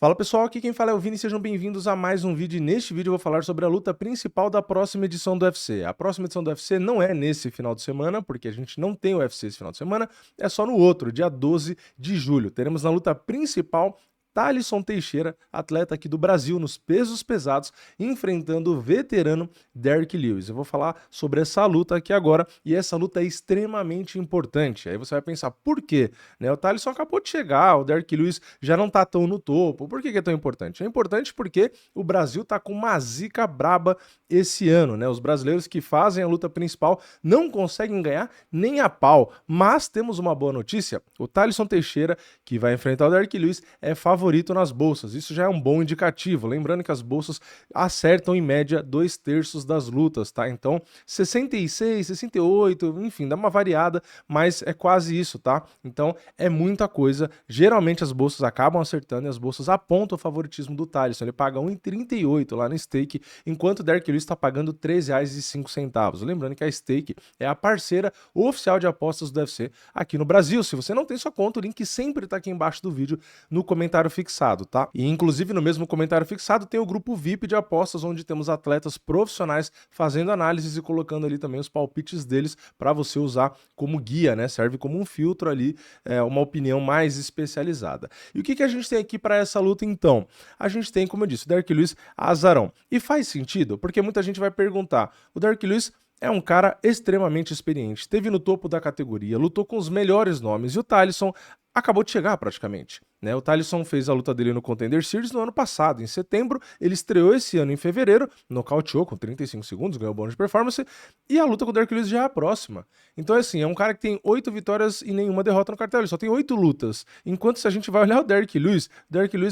Fala pessoal, aqui quem fala é o Vini, sejam bem-vindos a mais um vídeo. E neste vídeo eu vou falar sobre a luta principal da próxima edição do UFC. A próxima edição do UFC não é nesse final de semana, porque a gente não tem o UFC esse final de semana, é só no outro, dia 12 de julho. Teremos na luta principal Thalisson Teixeira, atleta aqui do Brasil, nos pesos pesados, enfrentando o veterano Derrick Lewis. Eu vou falar sobre essa luta aqui agora, e essa luta é extremamente importante. Aí você vai pensar, por quê? O Thalisson acabou de chegar, o Derrick Lewis já não tá tão no topo. Por que é tão importante? É importante porque o Brasil tá com uma zica braba esse ano, né? Os brasileiros que fazem a luta principal não conseguem ganhar nem a pau. Mas temos uma boa notícia, o Thalisson Teixeira, que vai enfrentar o Derrick Lewis, é favorito nas bolsas. Isso já é um bom indicativo. Lembrando que as bolsas acertam em média 2/3 das lutas, tá? Então, 66, 68, enfim, dá uma variada, mas é quase isso, tá? Então, é muita coisa. Geralmente as bolsas acabam acertando e as bolsas apontam o favoritismo do Thalisson. Ele paga 1,38 lá no stake, enquanto o Derrick Lewis está pagando R$ 3,05. Lembrando que a stake é a parceira oficial de apostas do UFC aqui no Brasil. Se você não tem sua conta, o link sempre está aqui embaixo do vídeo no comentário fixado, tá? E inclusive no mesmo comentário fixado tem o grupo VIP de apostas, onde temos atletas profissionais fazendo análises e colocando ali também os palpites deles para você usar como guia, né? Serve como um filtro ali, uma opinião mais especializada. E o que a gente tem aqui para essa luta então? A gente tem, como eu disse, o Derrick Lewis azarão. E faz sentido, porque muita gente vai perguntar, o Derrick Lewis é um cara extremamente experiente, esteve no topo da categoria, lutou com os melhores nomes, e o Thalisson acabou de chegar praticamente, né? O Thalisson fez a luta dele no Contender Series no ano passado, em setembro. Ele estreou esse ano em fevereiro, nocauteou com 35 segundos, ganhou bônus de performance, e a luta com o Derrick Lewis já é a próxima. Então, assim, é um cara que tem 8 vitórias e nenhuma derrota no cartel, ele só tem 8 lutas. Enquanto se a gente vai olhar o Derrick Lewis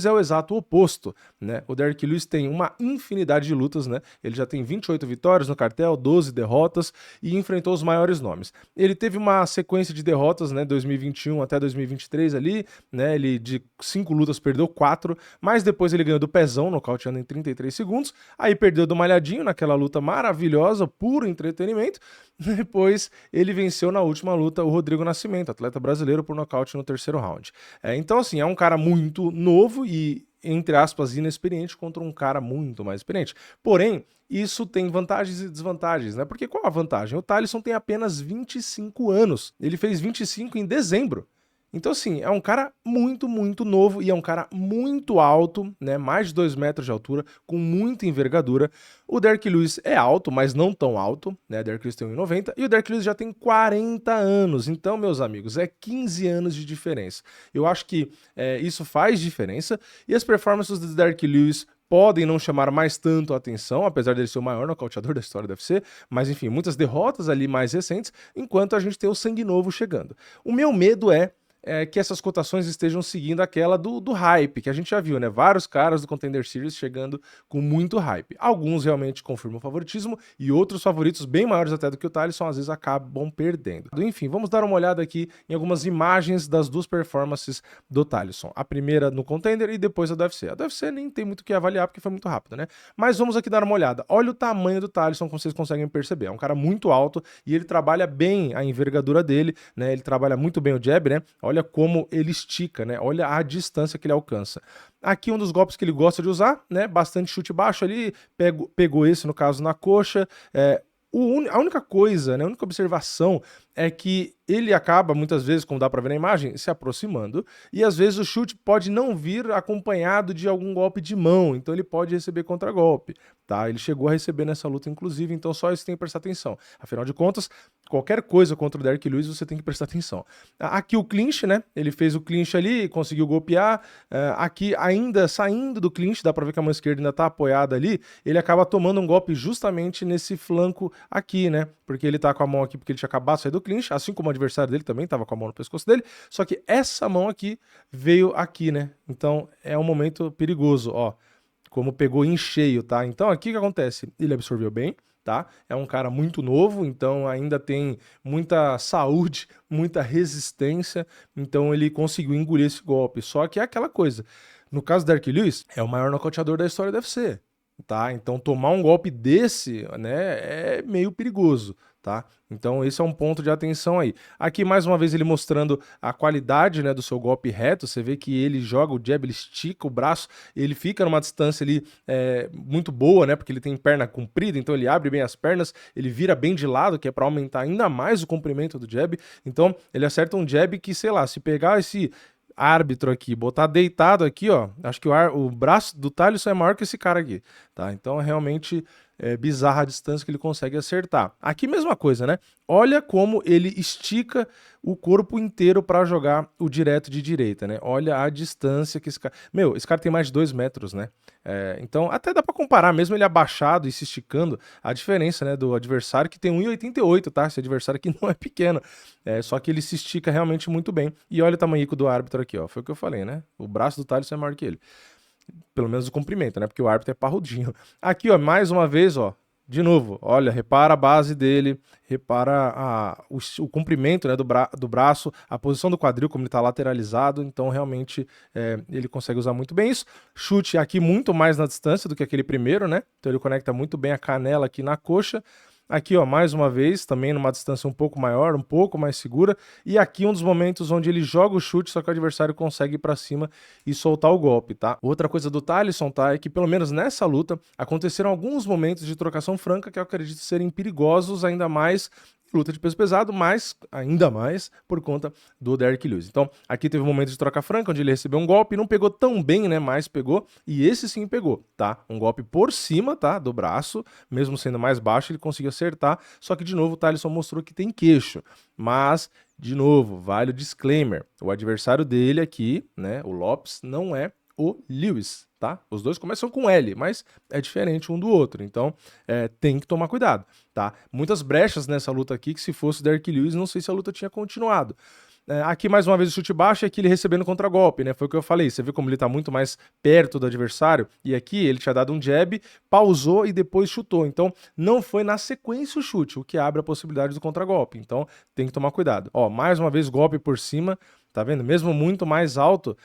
é o exato oposto, né? O Derrick Lewis tem uma infinidade de lutas, né? Ele já tem 28 vitórias no cartel, 12 derrotas e enfrentou os maiores nomes. Ele teve uma sequência de derrotas, né, 2021 até 2023 ali, né? Ele de 5 lutas perdeu 4, mas depois ele ganhou do Pezão, nocauteando em 33 segundos, aí perdeu do Malhadinho naquela luta maravilhosa, puro entretenimento. Depois ele venceu na última luta o Rodrigo Nascimento, atleta brasileiro, por nocaute no terceiro round. Então, assim, é um cara muito novo e, entre aspas, inexperiente contra um cara muito mais experiente. Porém, isso tem vantagens e desvantagens, né? Porque qual a vantagem? O Thalisson tem apenas 25 anos. Ele fez 25 em dezembro. Então, assim, é um cara muito, muito novo e é um cara muito alto, né? Mais de 2 metros de altura, com muita envergadura. O Derrick Lewis é alto, mas não tão alto, né? O Derrick Lewis tem 1,90 e o Derrick Lewis já tem 40 anos. Então, meus amigos, é 15 anos de diferença. Eu acho que isso faz diferença, e as performances do Derrick Lewis podem não chamar mais tanto a atenção, apesar dele ser o maior nocauteador da história do UFC, mas enfim, muitas derrotas ali mais recentes, enquanto a gente tem o sangue novo chegando. O meu medo é que essas cotações estejam seguindo aquela do hype, que a gente já viu, né? Vários caras do Contender Series chegando com muito hype. Alguns realmente confirmam o favoritismo e outros favoritos bem maiores até do que o Thalisson às vezes acabam perdendo. Enfim, vamos dar uma olhada aqui em algumas imagens das duas performances do Thalisson. A primeira no Contender e depois a do UFC. A do UFC nem tem muito o que avaliar porque foi muito rápido, né? Mas vamos aqui dar uma olhada. Olha o tamanho do Thalisson, como vocês conseguem perceber. É um cara muito alto e ele trabalha bem a envergadura dele, né? Ele trabalha muito bem o jab, né? Olha como ele estica, né? Olha a distância que ele alcança. Aqui um dos golpes que ele gosta de usar, né? Bastante chute baixo ali, pegou esse no caso na coxa. A única coisa, né? A única observação é que ele acaba, muitas vezes, como dá para ver na imagem, se aproximando, e às vezes o chute pode não vir acompanhado de algum golpe de mão, então ele pode receber contragolpe, tá? Ele chegou a receber nessa luta, inclusive, então só isso tem que prestar atenção. Afinal de contas, qualquer coisa contra o Derrick Lewis você tem que prestar atenção. Aqui o clinch, né? Ele fez o clinch ali, conseguiu golpear. Aqui, ainda saindo do clinch, dá pra ver que a mão esquerda ainda tá apoiada ali, ele acaba tomando um golpe justamente nesse flanco aqui, né? Porque ele tá com a mão aqui porque ele tinha acabado de sair do clinch, assim como o adversário dele também tava com a mão no pescoço dele, só que essa mão aqui veio aqui, né? Então é um momento perigoso, ó, como pegou em cheio, tá? Então aqui o que acontece? Ele absorveu bem, tá? É um cara muito novo, então ainda tem muita saúde, muita resistência, então ele conseguiu engolir esse golpe. Só que é aquela coisa, no caso do Derrick Lewis, é o maior nocauteador da história do UFC. tá? Então tomar um golpe desse, né, é meio perigoso, tá? Então esse é um ponto de atenção aí. Aqui mais uma vez ele mostrando a qualidade, né, do seu golpe reto. Você vê que ele joga o jab, ele estica o braço, ele fica numa distância ali muito boa, né, porque ele tem perna comprida, então ele abre bem as pernas, ele vira bem de lado, que é para aumentar ainda mais o comprimento do jab. Então ele acerta um jab que, sei lá, se pegar esse árbitro aqui, botar deitado aqui, ó, acho que o braço do Thaleson é maior que esse cara aqui, tá? Então é realmente bizarra a distância que ele consegue acertar. Aqui mesma coisa, né? Olha como ele estica o corpo inteiro para jogar o direto de direita, né? Olha a distância que esse cara... Meu, esse cara tem mais de 2 metros, né? Então até dá para comparar, mesmo ele abaixado e se esticando, a diferença, né, do adversário que tem 1,88, tá? Esse adversário aqui não é pequeno, só que ele se estica realmente muito bem. E olha o tamanho do árbitro aqui, ó. Foi o que eu falei, né? O braço do Thaleson é maior que ele. Pelo menos o comprimento, né? Porque o árbitro é parrudinho. Aqui, ó, mais uma vez, ó. De novo, olha, repara a base dele, repara o comprimento, né, do braço, a posição do quadril, como ele está lateralizado. Então, realmente, ele consegue usar muito bem isso. Chute aqui muito mais na distância do que aquele primeiro, né? Então, ele conecta muito bem a canela aqui na coxa. Aqui, ó, mais uma vez, também numa distância um pouco maior, um pouco mais segura. E aqui um dos momentos onde ele joga o chute, só que o adversário consegue ir pra cima e soltar o golpe, tá? Outra coisa do Thaleson, tá, é que pelo menos nessa luta aconteceram alguns momentos de trocação franca que eu acredito serem perigosos, ainda mais luta de peso pesado, mas ainda mais por conta do Derrick Lewis. Então, aqui teve um momento de troca franca, onde ele recebeu um golpe, não pegou tão bem, né, mas pegou, e esse sim pegou, tá? Um golpe por cima, tá, do braço, mesmo sendo mais baixo, ele conseguiu acertar, só que, de novo, o Thaleson mostrou que tem queixo, mas, de novo, vale o disclaimer, o adversário dele aqui, né, o Lopes, não é o Lewis, tá? Os dois começam com L, mas é diferente um do outro, então tem que tomar cuidado, tá? Muitas brechas nessa luta aqui, que se fosse o Derrick Lewis, não sei se a luta tinha continuado. Aqui mais uma vez o chute baixo e aqui ele recebendo contragolpe, né? Foi o que eu falei, você vê como ele tá muito mais perto do adversário, e aqui ele tinha dado um jab, pausou e depois chutou, então não foi na sequência o chute, o que abre a possibilidade do contragolpe, então tem que tomar cuidado. Ó, mais uma vez golpe por cima, tá vendo? Mesmo muito mais alto,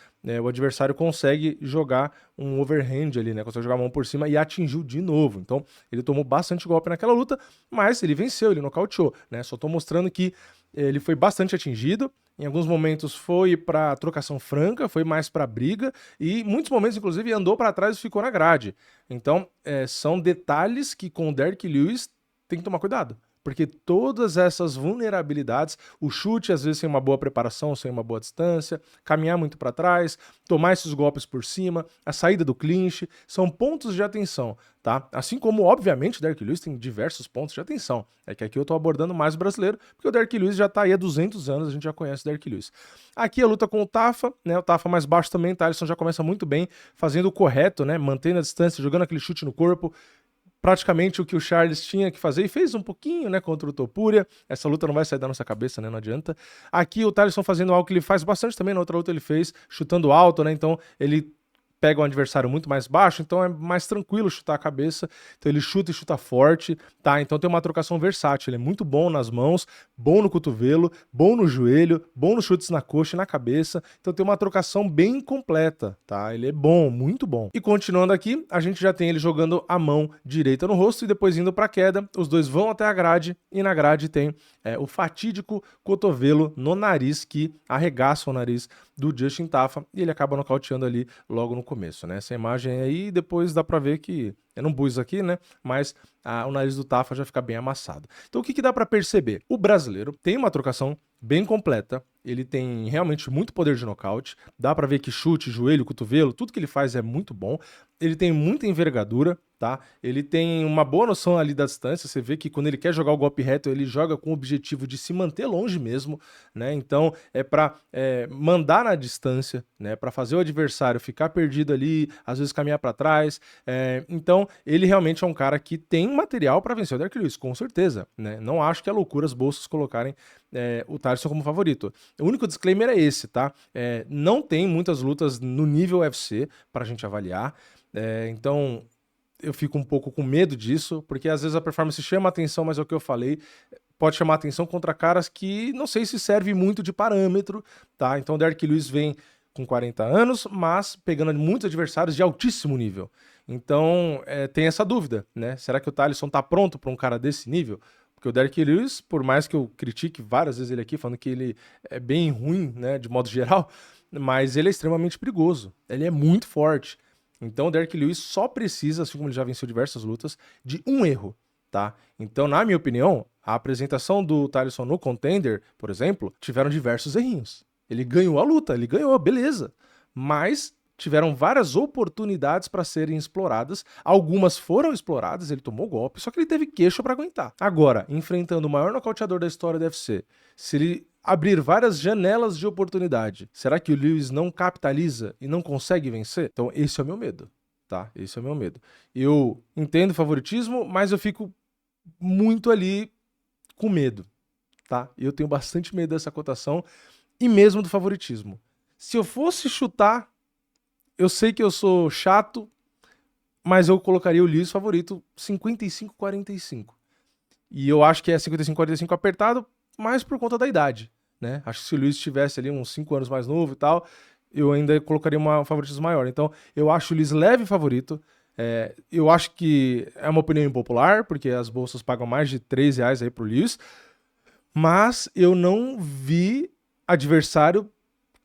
o adversário consegue jogar um overhand ali, né? Consegue jogar a mão por cima e atingiu de novo. Então, ele tomou bastante golpe naquela luta, mas ele venceu, ele nocauteou, né? Só tô mostrando que ele foi bastante atingido. Em alguns momentos foi para trocação franca, foi mais para briga e em muitos momentos, inclusive, andou para trás e ficou na grade. Então, são detalhes que com o Derrick Lewis tem que tomar cuidado. Porque todas essas vulnerabilidades, o chute às vezes sem uma boa preparação, sem uma boa distância, caminhar muito para trás, tomar esses golpes por cima, a saída do clinch, são pontos de atenção, tá? Assim como, obviamente, o Derrick Lewis tem diversos pontos de atenção. É que aqui eu tô abordando mais o brasileiro, porque o Derrick Lewis já tá aí há 200 anos, a gente já conhece o Derrick Lewis. Aqui a luta com o Tafa, né? O Tafa mais baixo também, tá? Thaleson já começa muito bem, fazendo o correto, né? Mantendo a distância, jogando aquele chute no corpo, praticamente o que o Charles tinha que fazer, e fez um pouquinho, né, contra o Topuria. Essa luta não vai sair da nossa cabeça, né, não adianta. Aqui o Thaleson fazendo algo que ele faz bastante também, na outra luta ele fez, chutando alto, né, então ele pega um adversário muito mais baixo, então é mais tranquilo chutar a cabeça, então ele chuta e chuta forte, tá? Então tem uma trocação versátil, ele é muito bom nas mãos, bom no cotovelo, bom no joelho, bom nos chutes na coxa e na cabeça, então tem uma trocação bem completa, tá? Ele é bom, muito bom. E continuando aqui, a gente já tem ele jogando a mão direita no rosto e depois indo pra queda, os dois vão até a grade e na grade tem o fatídico cotovelo no nariz que arregaça o nariz do Justin Tafa e ele acaba nocauteando ali logo no começo, né? Essa imagem aí, depois dá pra ver que eu não pus aqui, né? Mas o nariz do Tafa já fica bem amassado. Então o que dá pra perceber? O brasileiro tem uma trocação bem completa, ele tem realmente muito poder de nocaute, dá pra ver que chute, joelho, cotovelo, tudo que ele faz é muito bom, ele tem muita envergadura, tá? Ele tem uma boa noção ali da distância, você vê que quando ele quer jogar o golpe reto, ele joga com o objetivo de se manter longe mesmo, né? Então é pra mandar na distância, né? Pra fazer o adversário ficar perdido ali, às vezes caminhar pra trás, então ele realmente é um cara que tem material pra vencer o Derrick Lewis, com certeza, né? Não acho que é loucura as bolsas colocarem o Thaleson como favorito. O único disclaimer é esse, tá? Não tem muitas lutas no nível UFC pra gente avaliar, então eu fico um pouco com medo disso, porque às vezes a performance chama atenção, mas é o que eu falei, pode chamar atenção contra caras que não sei se serve muito de parâmetro, tá? Então o Derrick Lewis vem com 40 anos, mas pegando muitos adversários de altíssimo nível. Então, tem essa dúvida, né? Será que o Thaleson tá pronto para um cara desse nível? Porque o Derrick Lewis, por mais que eu critique várias vezes ele aqui, falando que ele é bem ruim, né, de modo geral, mas ele é extremamente perigoso. Ele é muito forte. Então o Derrick Lewis só precisa, assim como ele já venceu diversas lutas, de um erro, tá? Então, na minha opinião, a apresentação do Thaleson no Contender, por exemplo, tiveram diversos errinhos. Ele ganhou a luta, ele ganhou, beleza. Mas tiveram várias oportunidades para serem exploradas. Algumas foram exploradas, ele tomou golpe, só que ele teve queixo para aguentar. Agora, enfrentando o maior nocauteador da história do UFC, se ele abrir várias janelas de oportunidade, será que o Lewis não capitaliza e não consegue vencer? Então, esse é o meu medo, tá? Esse é o meu medo. Eu entendo o favoritismo, mas eu fico muito ali com medo, tá? Eu tenho bastante medo dessa cotação e mesmo do favoritismo. Se eu fosse chutar, eu sei que eu sou chato, mas eu colocaria o Lewis favorito 55-45. E eu acho que é 55-45 apertado, mais por conta da idade, né? Acho que se o Lewis tivesse ali uns 5 anos mais novo e tal, eu ainda colocaria um favoritismo maior. Então, eu acho o Lewis leve favorito. Eu acho que é uma opinião impopular, porque as bolsas pagam mais de R$3 aí pro Lewis, mas eu não vi adversário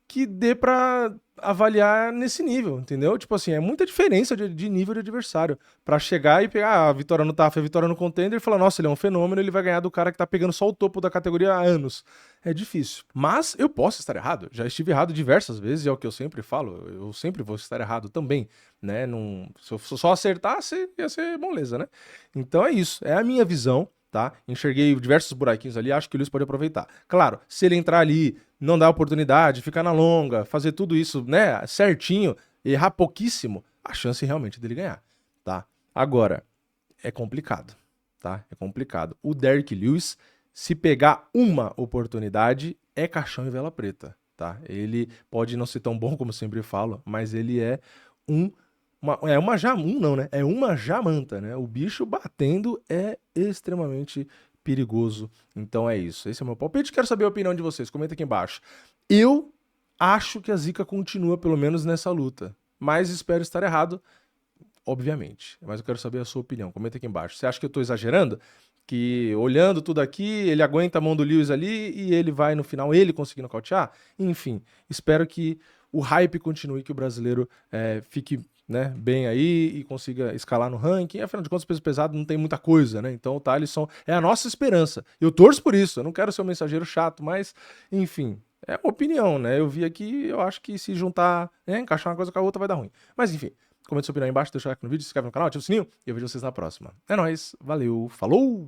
que dê pra avaliar nesse nível, entendeu? Tipo assim, é muita diferença de nível de adversário pra chegar e pegar a vitória no TAF, a vitória no Contender e falar, nossa, ele é um fenômeno, ele vai ganhar do cara que tá pegando só o topo da categoria há anos. É difícil. Mas eu posso estar errado. Já estive errado diversas vezes, é o que eu sempre falo. Eu sempre vou estar errado também, né? Se eu só acertasse, ia ser moleza, né? Então é isso. É a minha visão, tá? Enxerguei diversos buraquinhos ali, acho que o Lewis pode aproveitar. Claro, se ele entrar ali, não dar oportunidade, ficar na longa, fazer tudo isso, né, certinho, errar pouquíssimo, a chance realmente dele ganhar, tá? Agora, é complicado, tá? É complicado. O Derrick Lewis, se pegar uma oportunidade, é caixão e vela preta, tá? Ele pode não ser tão bom como eu sempre falo, mas ele é uma jamanta, né? O bicho batendo é extremamente perigoso. Então é isso. Esse é o meu palpite. Quero saber a opinião de vocês. Comenta aqui embaixo. Eu acho que a zica continua, pelo menos nessa luta. Mas espero estar errado, obviamente. Mas eu quero saber a sua opinião. Comenta aqui embaixo. Você acha que eu tô exagerando? Que olhando tudo aqui, ele aguenta a mão do Lewis ali e ele vai no final, ele conseguir nocautear? Enfim, espero que o hype continue, que o brasileiro fique, né, bem aí e consiga escalar no ranking. Afinal de contas, peso pesado não tem muita coisa, né? Então o Thaleson é a nossa esperança. Eu torço por isso, eu não quero ser um mensageiro chato, mas, enfim, é uma opinião, né? Eu vi aqui, eu acho que se juntar, né, encaixar uma coisa com a outra vai dar ruim. Mas enfim, comenta sua opinião aí embaixo, deixa o like no vídeo, se inscreve no canal, ativa o sininho e eu vejo vocês na próxima. É nóis, valeu, falou!